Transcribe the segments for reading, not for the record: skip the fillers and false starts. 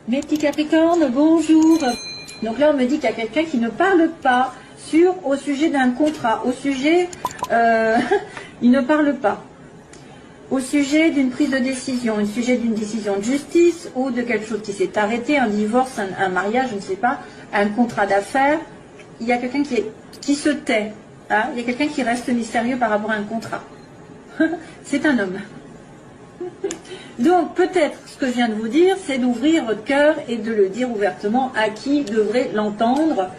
Mes petits Capricornes, bonjour. Donc là, on me dit qu'il y a quelqu'un qui ne parle pas au sujet d'un contrat, au sujet, il ne parle pas, au sujet d'une prise de décision, au sujet d'une décision de justice ou de quelque chose qui s'est arrêté, un divorce, un mariage, je ne sais pas, un contrat d'affaires. Il y a quelqu'un qui se tait, hein, il y a quelqu'un qui reste mystérieux par rapport à un contrat. C'est un homme. Donc peut-être ce que je viens de vous dire, c'est d'ouvrir votre cœur et de le dire ouvertement à qui devrait l'entendre.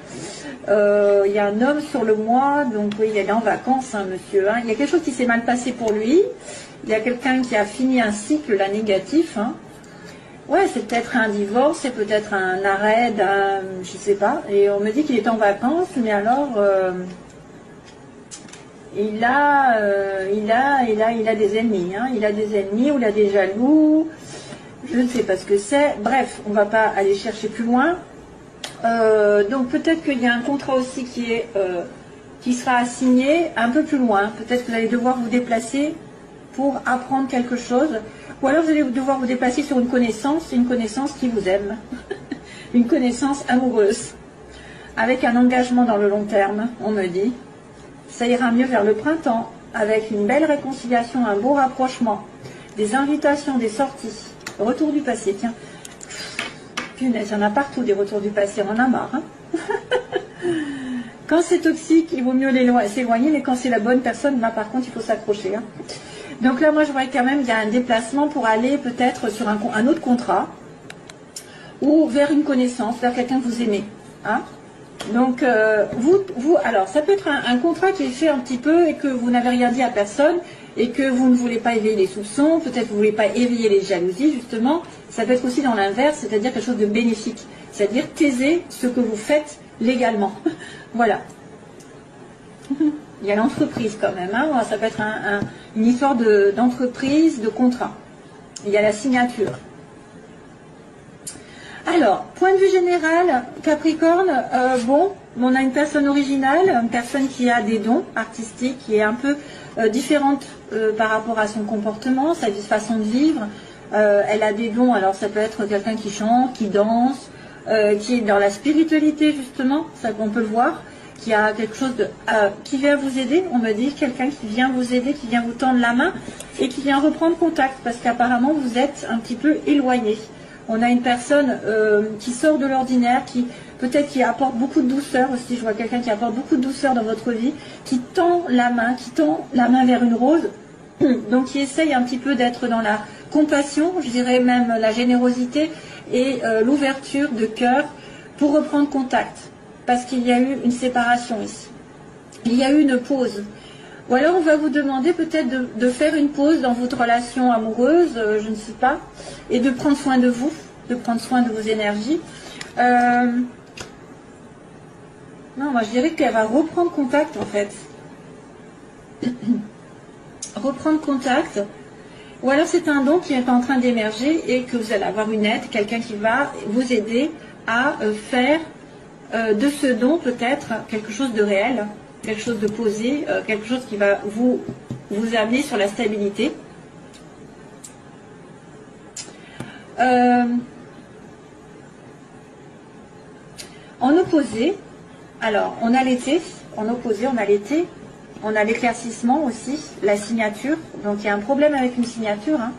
Il y a un homme sur le mois, donc oui, il est en vacances, hein, monsieur. Hein. Il y a quelque chose qui s'est mal passé pour lui. Il y a quelqu'un qui a fini un cycle là négatif. Hein. Ouais, c'est peut-être un divorce, c'est peut-être un arrêt, je sais pas. Et on me dit qu'il est en vacances, mais alors il a des ennemis. Hein. Il a des ennemis ou il a des jaloux. Je ne sais pas ce que c'est. Bref, on ne va pas aller chercher plus loin. Donc peut-être qu'il y a un contrat aussi qui sera assigné un peu plus loin. Peut-être que vous allez devoir vous déplacer pour apprendre quelque chose. Ou alors vous allez devoir vous déplacer sur une connaissance qui vous aime. Une connaissance amoureuse. Avec un engagement dans le long terme, on me dit. Ça ira mieux vers le printemps. Avec une belle réconciliation, un beau rapprochement. Des invitations, des sorties. Retour du passé, tiens. Punaise, il y en a partout des retours du passé, on en a marre. Hein. Quand c'est toxique, il vaut mieux s'éloigner, mais quand c'est la bonne personne, là par contre, il faut s'accrocher. Hein. Donc là, moi, je vois quand même qu'il y a un déplacement pour aller peut-être sur un autre contrat ou vers une connaissance, vers quelqu'un que vous aimez. Hein. Donc, alors, ça peut être un contrat qui est fait un petit peu et que vous n'avez rien dit à personne et que vous ne voulez pas éveiller les soupçons, peut-être que vous ne voulez pas éveiller les jalousies, justement. Ça peut être aussi dans l'inverse, c'est-à-dire quelque chose de bénéfique. C'est-à-dire taiser ce que vous faites légalement. Voilà. Il y a l'entreprise quand même. Hein. Ça peut être une histoire d'entreprise, de contrat. Il y a la signature. Alors, point de vue général, Capricorne, bon, on a une personne originale, une personne qui a des dons artistiques, qui est un peu différente par rapport à son comportement, sa façon de vivre. Elle a des dons, alors ça peut être quelqu'un qui chante, qui danse, qui est dans la spiritualité justement, ça qu'on peut le voir, qui a quelque chose qui vient vous aider, on me dit, quelqu'un qui vient vous aider, qui vient vous tendre la main et qui vient reprendre contact, parce qu'apparemment vous êtes un petit peu éloigné. On a une personne qui sort de l'ordinaire, qui peut-être qui apporte beaucoup de douceur aussi. Je vois quelqu'un qui apporte beaucoup de douceur dans votre vie, qui tend la main vers une rose. Donc qui essaye un petit peu d'être dans la compassion, je dirais même la générosité et l'ouverture de cœur pour reprendre contact. Parce qu'il y a eu une séparation ici. Il y a eu une pause. Ou alors on va vous demander peut-être de faire une pause dans votre relation amoureuse, je ne sais pas, et de prendre soin de vous, de prendre soin de vos énergies. Non, moi je dirais qu'elle va reprendre contact en fait. Reprendre contact. Ou alors c'est un don qui est en train d'émerger et que vous allez avoir une aide, quelqu'un qui va vous aider à faire de ce don peut-être quelque chose de réel. Quelque chose de posé, quelque chose qui va vous amener sur la stabilité. En opposé, alors on a l'été, en opposé on a l'été, on a l'éclaircissement aussi, la signature, donc il y a un problème avec une signature, hein.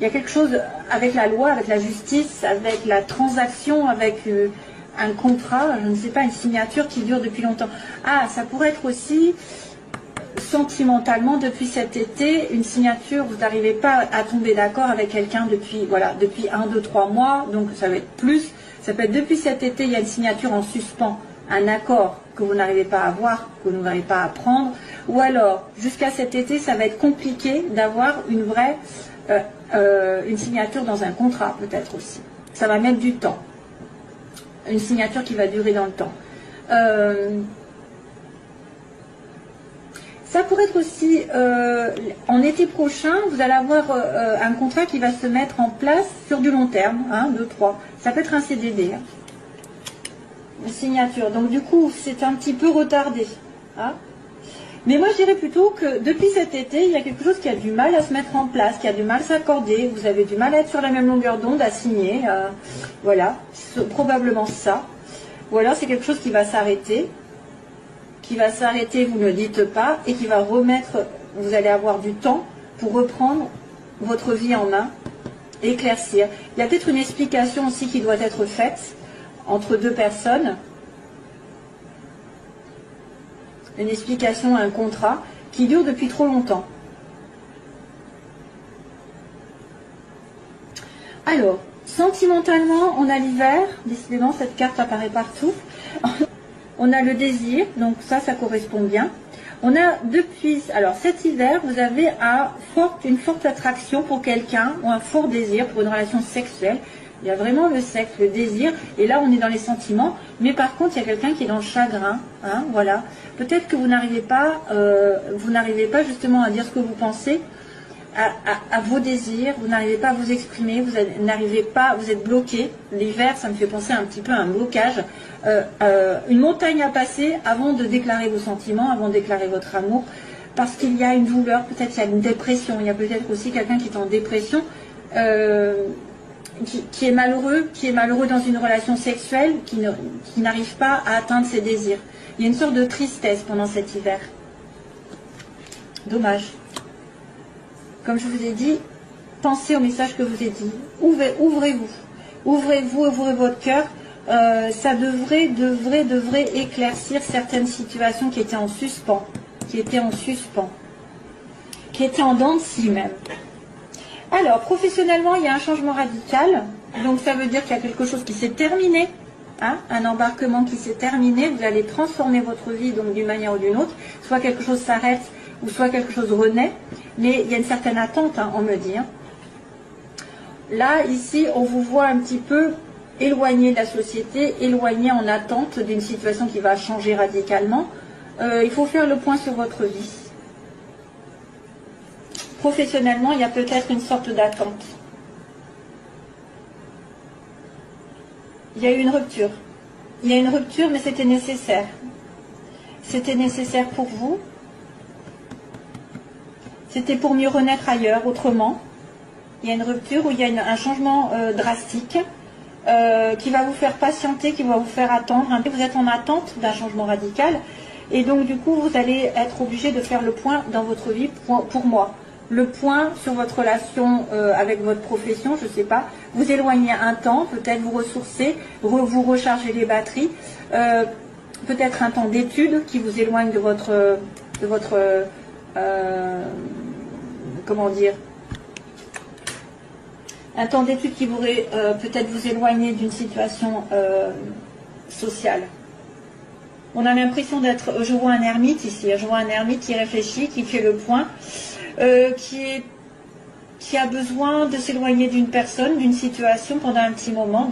Il y a quelque chose avec la loi, avec la justice, avec la transaction, avec un contrat, je ne sais pas, une signature qui dure depuis longtemps. Ah, ça pourrait être aussi sentimentalement depuis cet été, une signature, vous n'arrivez pas à tomber d'accord avec quelqu'un depuis 1, 2, 3 mois, donc ça va être plus, ça peut être depuis cet été, il y a une signature en suspens, un accord que vous n'arrivez pas à avoir, que vous n'arrivez pas à prendre, ou alors jusqu'à cet été, ça va être compliqué d'avoir une vraie, une signature dans un contrat peut-être aussi. Ça va mettre du temps. Une signature qui va durer dans le temps. Ça pourrait être aussi, en été prochain, vous allez avoir un contrat qui va se mettre en place sur du long terme, 1, 2, 3. Ça peut être un CDD. Hein. Une signature. Donc du coup, c'est un petit peu retardé. Hein. Mais moi, je dirais plutôt que depuis cet été, il y a quelque chose qui a du mal à se mettre en place, qui a du mal à s'accorder. Vous avez du mal à être sur la même longueur d'onde, à signer. Voilà, c'est probablement ça. Ou alors, c'est quelque chose qui va s'arrêter. Qui va s'arrêter, vous ne le dites pas, et qui va remettre, vous allez avoir du temps pour reprendre votre vie en main, éclaircir. Il y a peut-être une explication aussi qui doit être faite entre deux personnes. Une explication à un contrat qui dure depuis trop longtemps. Alors, sentimentalement, on a l'hiver. Décidément, cette carte apparaît partout. On a le désir, donc ça correspond bien. On a depuis, alors cet hiver, vous avez une forte attraction pour quelqu'un ou un fort désir pour une relation sexuelle. Il y a vraiment le sexe, le désir, et là on est dans les sentiments, mais par contre il y a quelqu'un qui est dans le chagrin, hein, voilà. Peut-être que vous n'arrivez pas justement à dire ce que vous pensez, à vos désirs, vous n'arrivez pas à vous exprimer, vous êtes bloqué. L'hiver, ça me fait penser un petit peu à un blocage, une montagne à passer avant de déclarer vos sentiments, avant de déclarer votre amour, parce qu'il y a une douleur, peut-être il y a une dépression, il y a peut-être aussi quelqu'un qui est en dépression, qui est malheureux dans une relation sexuelle, qui n'arrive pas à atteindre ses désirs. Il y a une sorte de tristesse pendant cet hiver. Dommage. Comme je vous ai dit, pensez au message que je vous ai dit. Ouvrez-vous. Ouvrez-vous, ouvrez votre cœur. Ça devrait éclaircir certaines situations qui étaient en suspens. Qui étaient en dents de scie même. Alors, professionnellement, il y a un changement radical. Donc, ça veut dire qu'il y a quelque chose qui s'est terminé. Hein, un embarquement qui s'est terminé. Vous allez transformer votre vie donc d'une manière ou d'une autre. Soit quelque chose s'arrête, ou soit quelque chose renaît. Mais il y a une certaine attente, hein, on me dit. Hein. Là, ici, on vous voit un petit peu éloigné de la société, éloigné en attente d'une situation qui va changer radicalement. Il faut faire le point sur votre vie. Professionnellement, il y a peut-être une sorte d'attente. Il y a eu une rupture. Il y a une rupture, mais c'était nécessaire. C'était nécessaire pour vous. C'était pour mieux renaître ailleurs, autrement. Il y a une rupture où il y a un changement drastique qui va vous faire patienter, qui va vous faire attendre. Vous êtes en attente d'un changement radical. Et donc, du coup, vous allez être obligé de faire le point dans votre vie pour moi. Le point sur votre relation avec votre profession, je ne sais pas. Vous éloignez un temps, peut-être vous ressourcer, vous recharger les batteries. Peut-être un temps d'étude qui vous éloigne de votre comment dire, un temps d'étude qui pourrait peut-être vous éloigner d'une situation sociale. On a l'impression d'être, je vois un ermite ici, je vois un ermite qui réfléchit, qui fait le point, qui a besoin de s'éloigner d'une personne, d'une situation pendant un petit moment,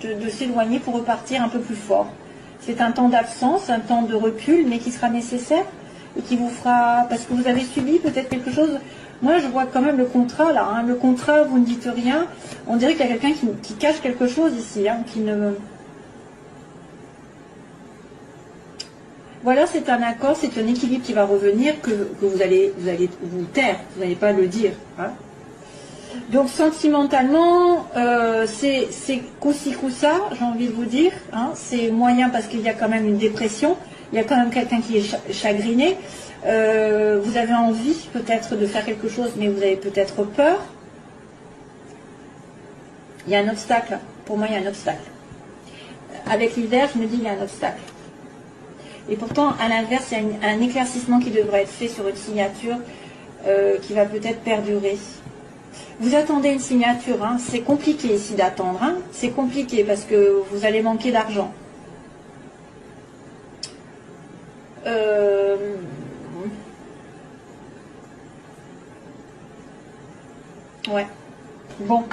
de s'éloigner pour repartir un peu plus fort. C'est un temps d'absence, un temps de recul, mais qui sera nécessaire et qui vous fera, parce que vous avez subi peut-être quelque chose. Moi, je vois quand même le contrat là. Hein. Le contrat, vous ne dites rien. On dirait qu'il y a quelqu'un qui cache quelque chose ici, hein, qui ne. Voilà, c'est un accord, c'est un équilibre qui va revenir, que vous allez vous taire, vous n'allez pas le dire. Hein. Donc sentimentalement, c'est coup-ci coup-ça, j'ai envie de vous dire. Hein. C'est moyen parce qu'il y a quand même une dépression, il y a quand même quelqu'un qui est chagriné. Vous avez envie peut-être de faire quelque chose, mais vous avez peut-être peur. Il y a un obstacle, pour moi il y a un obstacle. Avec l'hiver, je me dis il y a un obstacle. Et pourtant, à l'inverse, il y a un éclaircissement qui devrait être fait sur une signature qui va peut-être perdurer. Vous attendez une signature, hein. C'est compliqué ici d'attendre. Hein. C'est compliqué parce que vous allez manquer d'argent. Ouais. Bon.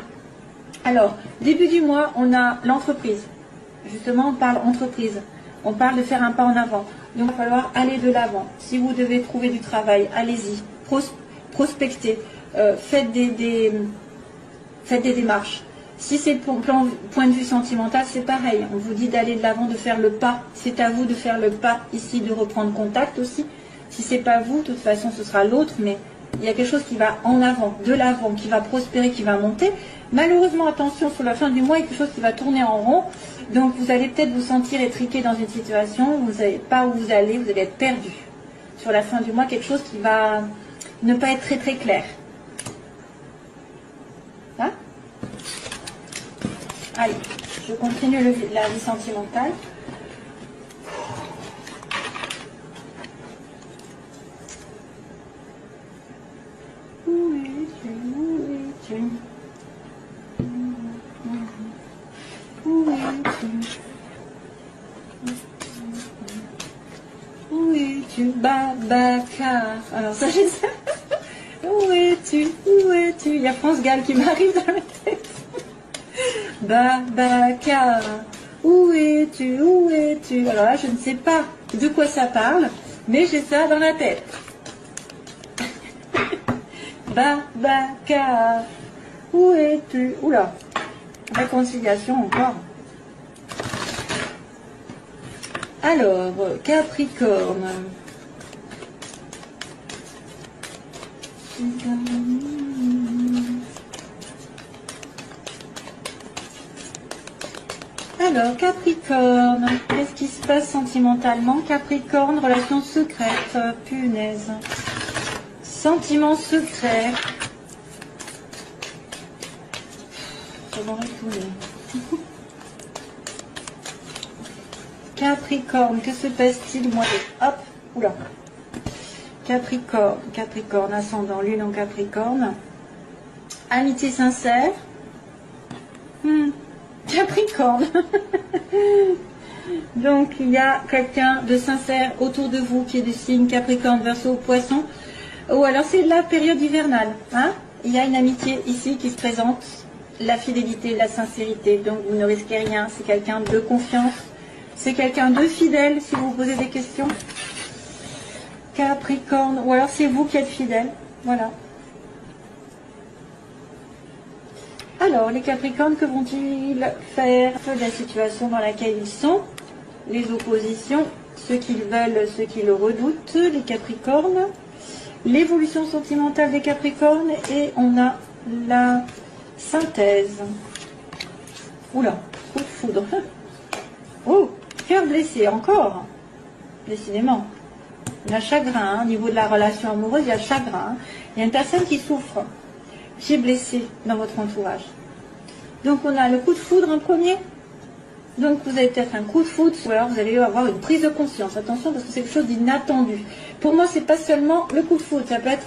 Alors, début du mois, on a l'entreprise. Justement, on parle entreprise. On parle de faire un pas en avant. Donc, il va falloir aller de l'avant. Si vous devez trouver du travail, allez-y. Prospectez. Faites des démarches. Si c'est pour point de vue sentimental, c'est pareil. On vous dit d'aller de l'avant, de faire le pas. C'est à vous de faire le pas ici, de reprendre contact aussi. Si c'est pas vous, de toute façon, ce sera l'autre, mais il y a quelque chose qui va en avant, de l'avant, qui va prospérer, qui va monter. Malheureusement, attention, sur la fin du mois, il y a quelque chose qui va tourner en rond. Donc, vous allez peut-être vous sentir étriqué dans une situation, vous ne savez pas où vous allez être perdu. Sur la fin du mois, quelque chose qui va ne pas être très très clair. Hein? Allez, je continue la vie sentimentale. Où es-tu? Où es-tu? Où es-tu? Où es-tu, Babacar? Alors ça, je sais. Où es-tu? Où es-tu? Il y a France Gall qui m'arrive dans la tête. Babacar, où es-tu? Où es-tu? Alors là, je ne sais pas de quoi ça parle, mais j'ai ça dans la tête. Babacar, où es-tu? Oula, réconciliation encore. Alors, Capricorne. Alors, Capricorne, qu'est-ce qui se passe sentimentalement? Capricorne, relation secrète, punaise. Sentiment secret. Ça va retourner. Capricorne, que se passe-t-il moi? Hop, oula. Capricorne, ascendant, lune en Capricorne. Amitié sincère. Capricorne. Donc, il y a quelqu'un de sincère autour de vous qui est du signe Capricorne, Verseau, Poisson. Ou alors, c'est la période hivernale. Hein? Il y a une amitié ici qui se présente. La fidélité, la sincérité. Donc, vous ne risquez rien. C'est quelqu'un de confiance. C'est quelqu'un de fidèle, si vous vous posez des questions. Capricorne. Ou alors, c'est vous qui êtes fidèle. Voilà. Alors, les Capricornes, que vont-ils faire de la situation dans laquelle ils sont? Les oppositions, ceux qu'ils veulent, ceux qui le redoutent, les Capricornes. L'évolution sentimentale des Capricornes, et on a la synthèse. Oula, coup de foudre. Oh, cœur blessé, encore. Décidément. Il y a chagrin, hein. Au niveau de la relation amoureuse, il y a chagrin. Hein. Il y a une personne qui souffre. J'ai blessé dans votre entourage. Donc on a le coup de foudre en premier. Donc vous avez peut-être un coup de foudre, ou alors vous allez avoir une prise de conscience. Attention, parce que c'est quelque chose d'inattendu. Pour moi, c'est pas seulement le coup de foudre, ça peut être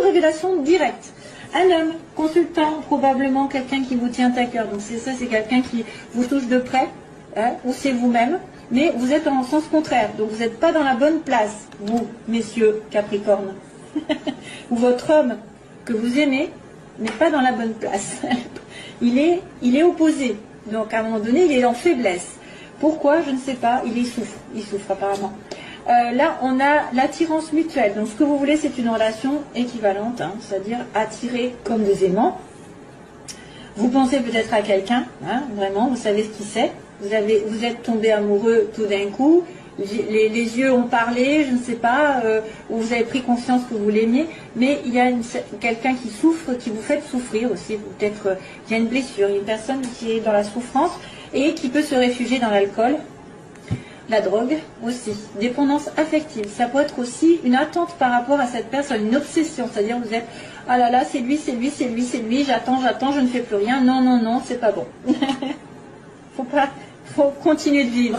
révélation directe. Un homme, consultant, probablement quelqu'un qui vous tient à cœur. Donc c'est ça, c'est quelqu'un qui vous touche de près, hein, ou c'est vous-même, mais vous êtes en sens contraire. Donc vous n'êtes pas dans la bonne place, vous, messieurs Capricorne. Ou votre homme que vous aimez n'est pas dans la bonne place. Il est opposé. Donc à un moment donné, il est en faiblesse. Pourquoi? Je ne sais pas. Il souffre apparemment. Là, on a l'attirance mutuelle. Donc ce que vous voulez, c'est une relation équivalente, hein, c'est-à-dire attirer comme des aimants. Vous pensez peut-être à quelqu'un, hein, vraiment, vous savez ce qu'il c'est. Vous êtes tombé amoureux tout d'un coup. Les yeux ont parlé, je ne sais pas, ou vous avez pris conscience que vous l'aimiez, mais il y a quelqu'un qui souffre, qui vous fait souffrir aussi. Peut-être il y a une blessure, il y a une personne qui est dans la souffrance et qui peut se réfugier dans l'alcool, la drogue aussi. Dépendance affective, ça peut être aussi une attente par rapport à cette personne, une obsession, c'est-à-dire vous êtes, ah là là, c'est lui, j'attends, je ne fais plus rien, non, c'est pas bon. Faut continuer de vivre.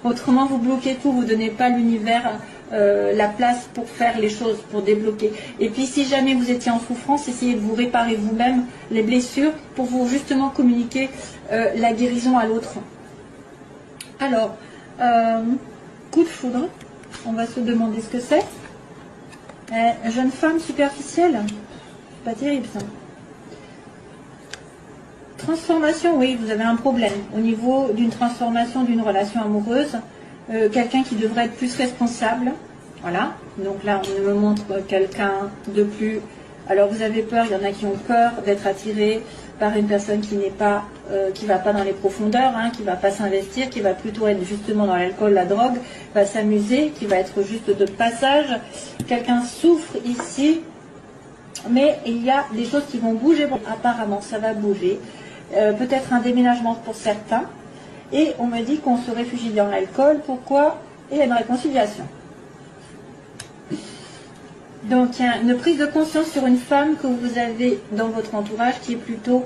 Autrement, vous bloquez tout, vous ne donnez pas à l'univers la place pour faire les choses, pour débloquer. Et puis, si jamais vous étiez en souffrance, essayez de vous réparer vous-même les blessures pour vous justement communiquer la guérison à l'autre. Alors, coup de foudre, on va se demander ce que c'est. Jeune femme superficielle, pas terrible ça. Transformation, oui, vous avez un problème au niveau d'une transformation d'une relation amoureuse. Quelqu'un qui devrait être plus responsable. Voilà. Donc là, on me montre quelqu'un de plus Alors vous avez peur, il y en a qui ont peur d'être attirés par une personne qui n'est pas, qui va pas dans les profondeurs, hein, qui va pas s'investir, qui va plutôt être justement dans l'alcool, la drogue, va s'amuser, qui va être juste de passage. Quelqu'un souffre ici, mais il y a des choses qui vont bouger. Bon, apparemment, ça va bouger. Peut-être un déménagement pour certains. Et on me dit qu'on se réfugie dans l'alcool. Pourquoi? Et il y a une réconciliation. Donc, il y a une prise de conscience sur une femme que vous avez dans votre entourage qui est plutôt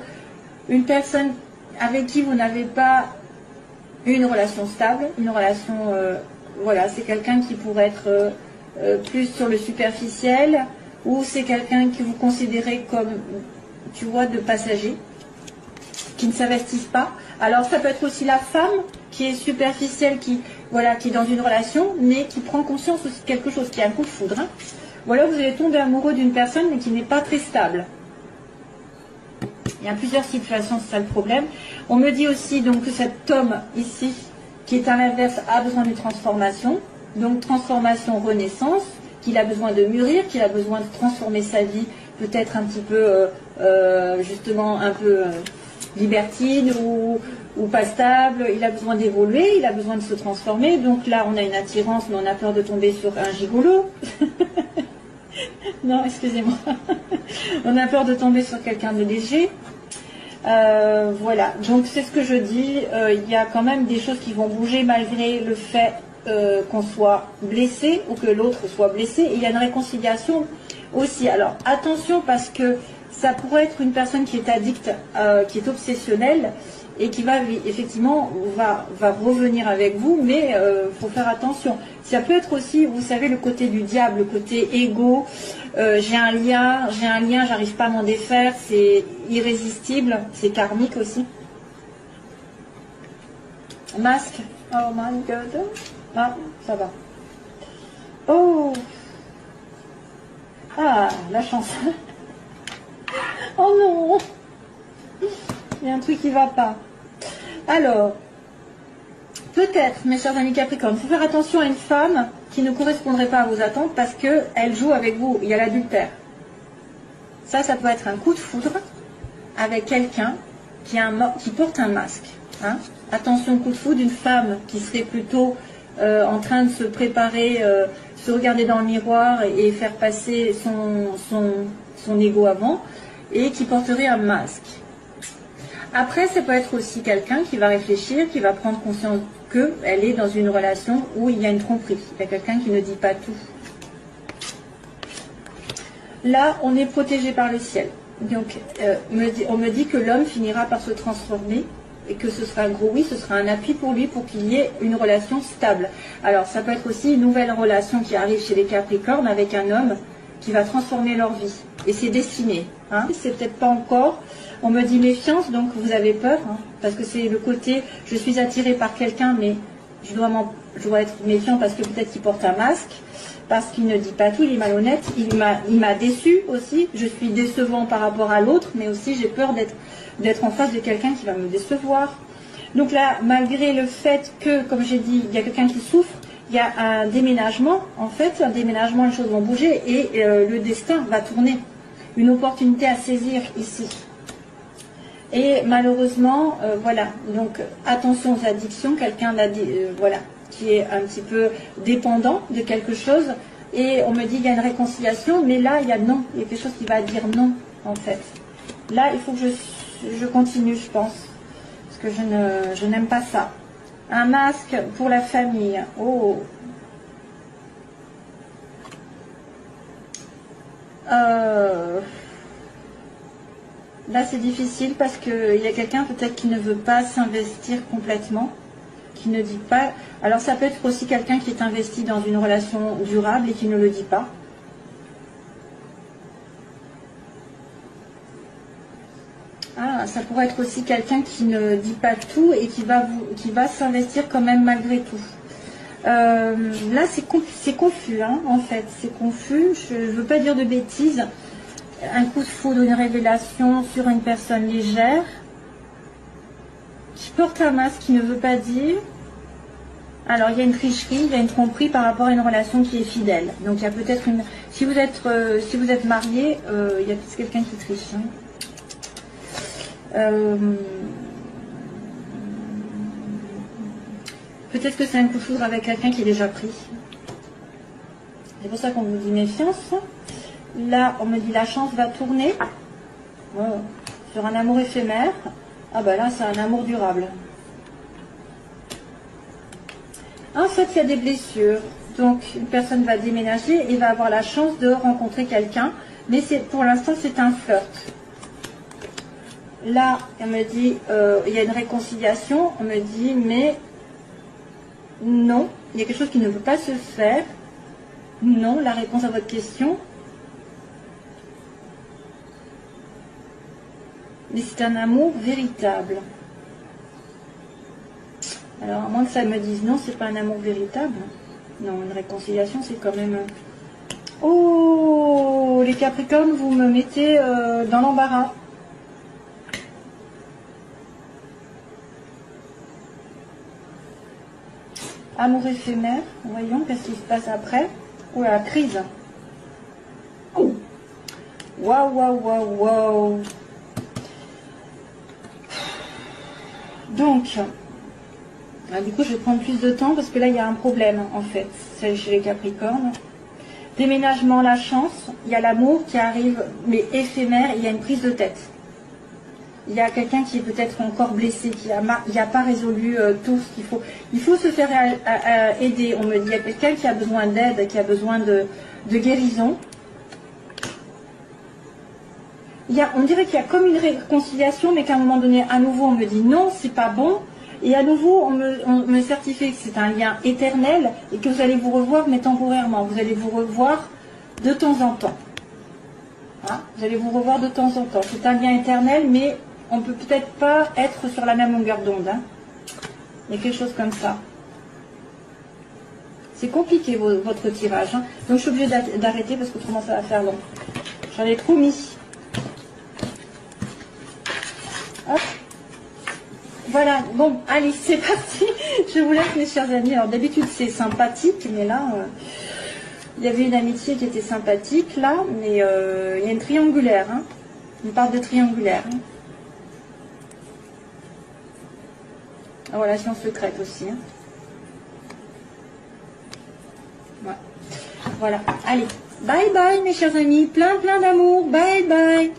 une personne avec qui vous n'avez pas une relation stable, une relation, voilà, c'est quelqu'un qui pourrait être plus sur le superficiel, ou c'est quelqu'un que vous considérez comme, tu vois, de passager, qui ne s'investissent pas. Alors, ça peut être aussi la femme qui est superficielle, qui, voilà, qui est dans une relation, mais qui prend conscience aussi de quelque chose, qui a un coup de foudre, hein. Ou alors vous allez tomber amoureux d'une personne mais qui n'est pas très stable. Il y a plusieurs situations, c'est ça le problème. On me dit aussi donc que cet homme ici, qui est à l'inverse, a besoin d'une transformation. Donc transformation, renaissance, qu'il a besoin de mûrir, qu'il a besoin de transformer sa vie, peut-être un petit peu, justement, un peu libertine ou pas stable. Il a besoin d'évoluer, il a besoin de se transformer. Donc là, on a une attirance, mais on a peur de tomber sur un gigolo. Non, excusez-moi. On a peur de tomber sur quelqu'un de léger. Voilà, donc c'est ce que je dis. Il y a quand même des choses qui vont bouger malgré le fait qu'on soit blessé ou que l'autre soit blessé. Et il y a une réconciliation aussi. Alors attention, parce que ça pourrait être une personne qui est addicte, qui est obsessionnelle, et qui va effectivement va revenir avec vous, mais faut faire attention. Ça peut être aussi, vous savez, le côté du diable, le côté égo. J'ai un lien, j'arrive pas à m'en défaire, c'est irrésistible, c'est karmique aussi. Masque. Oh my god. Ah, ça va. Oh. Ah, la chance. Oh non. Il y a un truc qui va pas. Alors, peut-être, mes chers amis Capricorne, il faut faire attention à une femme qui ne correspondrait pas à vos attentes parce qu'elle joue avec vous. Il y a l'adultère. Ça peut être un coup de foudre avec quelqu'un qui porte un masque. Hein. Attention, coup de foudre d'une femme qui serait plutôt en train de se préparer, se regarder dans le miroir et faire passer son ego avant, et qui porterait un masque. Après, ça peut être aussi quelqu'un qui va réfléchir, qui va prendre conscience qu'elle est dans une relation où il y a une tromperie. Il y a quelqu'un qui ne dit pas tout. Là, on est protégé par le ciel. Donc, on me dit que l'homme finira par se transformer et que ce sera un gros oui, ce sera un appui pour lui pour qu'il y ait une relation stable. Alors, ça peut être aussi une nouvelle relation qui arrive chez les Capricornes avec un homme qui va transformer leur vie. Et c'est destiné. Hein. C'est peut-être pas encore. On me dit méfiance, donc vous avez peur, hein, parce que c'est le côté, je suis attirée par quelqu'un, mais je dois être méfiant parce que peut-être qu'il porte un masque, parce qu'il ne dit pas tout, il est malhonnête, il m'a déçu aussi, je suis décevant par rapport à l'autre, mais aussi j'ai peur d'être en face de quelqu'un qui va me décevoir. Donc là, malgré le fait que, comme j'ai dit, il y a quelqu'un qui souffre, il y a un déménagement, en fait, un déménagement, les choses vont bouger et le destin va tourner. Une opportunité à saisir ici. Et malheureusement, voilà, donc attention aux addictions, quelqu'un voilà, qui est un petit peu dépendant de quelque chose, et on me dit qu'il y a une réconciliation, mais là, il y a non, il y a quelque chose qui va dire non, en fait. Là, il faut que je continue, je pense, parce que je n'aime pas ça. Un masque pour la famille, oh. Là, c'est difficile parce qu'il y a quelqu'un peut-être qui ne veut pas s'investir complètement, qui ne dit pas. Alors, ça peut être aussi quelqu'un qui est investi dans une relation durable et qui ne le dit pas. Ah, ça pourrait être aussi quelqu'un qui ne dit pas tout et qui va s'investir quand même malgré tout. Là, c'est confus, hein, en fait. C'est confus. Je ne veux pas dire de bêtises. Un coup de foudre, une révélation sur une personne légère qui porte un masque, qui ne veut pas dire. Alors il y a une tricherie, il y a une tromperie par rapport à une relation qui est fidèle. Donc il y a peut-être Si vous êtes marié, il y a peut-être quelqu'un qui triche. Hein. Peut-être que c'est un coup de foudre avec quelqu'un qui est déjà pris. C'est pour ça qu'on vous dit méfiance. Là, on me dit la chance va tourner sur un amour éphémère. Ah ben là, c'est un amour durable. En fait, il y a des blessures. Donc, une personne va déménager et va avoir la chance de rencontrer quelqu'un. Mais pour l'instant, c'est un flirt. Là, on me dit, il y a une réconciliation. On me dit, mais non, il y a quelque chose qui ne peut pas se faire. Non, la réponse à votre question. Mais c'est un amour véritable. Alors, à moins que ça me dise non, c'est pas un amour véritable. Non, une réconciliation, c'est quand même... Oh, les Capricornes, vous me mettez dans l'embarras. Amour éphémère, voyons, qu'est-ce qui se passe après. Oh, la crise. Oh. Waouh, waouh, waouh, waouh. Donc, du coup, je vais prendre plus de temps parce que là, il y a un problème, en fait, c'est chez les Capricornes. Déménagement, la chance, il y a l'amour qui arrive, mais éphémère, il y a une prise de tête. Il y a quelqu'un qui est peut-être encore blessé, qui n'a pas résolu tout ce qu'il faut. Il faut se faire aider. On me dit, il y a quelqu'un qui a besoin d'aide, qui a besoin de guérison. On dirait qu'il y a comme une réconciliation, mais qu'à un moment donné, à nouveau, on me dit non, c'est pas bon. Et à nouveau, on me certifie que c'est un lien éternel et que vous allez vous revoir, mais temporairement. Vous allez vous revoir de temps en temps. Hein, vous allez vous revoir de temps en temps. C'est un lien éternel, mais on ne peut peut-être pas être sur la même longueur d'onde. Hein. Il y a quelque chose comme ça. C'est compliqué votre tirage. Hein. Donc je suis obligée d'arrêter parce que autrement ça va faire long. J'en ai trop mis. Hop. Voilà, bon, allez, c'est parti. Je vous laisse, mes chers amis. Alors d'habitude c'est sympathique, mais là, il y avait une amitié qui était sympathique, là, mais il y a une triangulaire. Hein. On parle de triangulaire. Hein. En relation secrète aussi. Hein. Ouais. Voilà, allez, bye bye mes chers amis, plein d'amour, bye bye.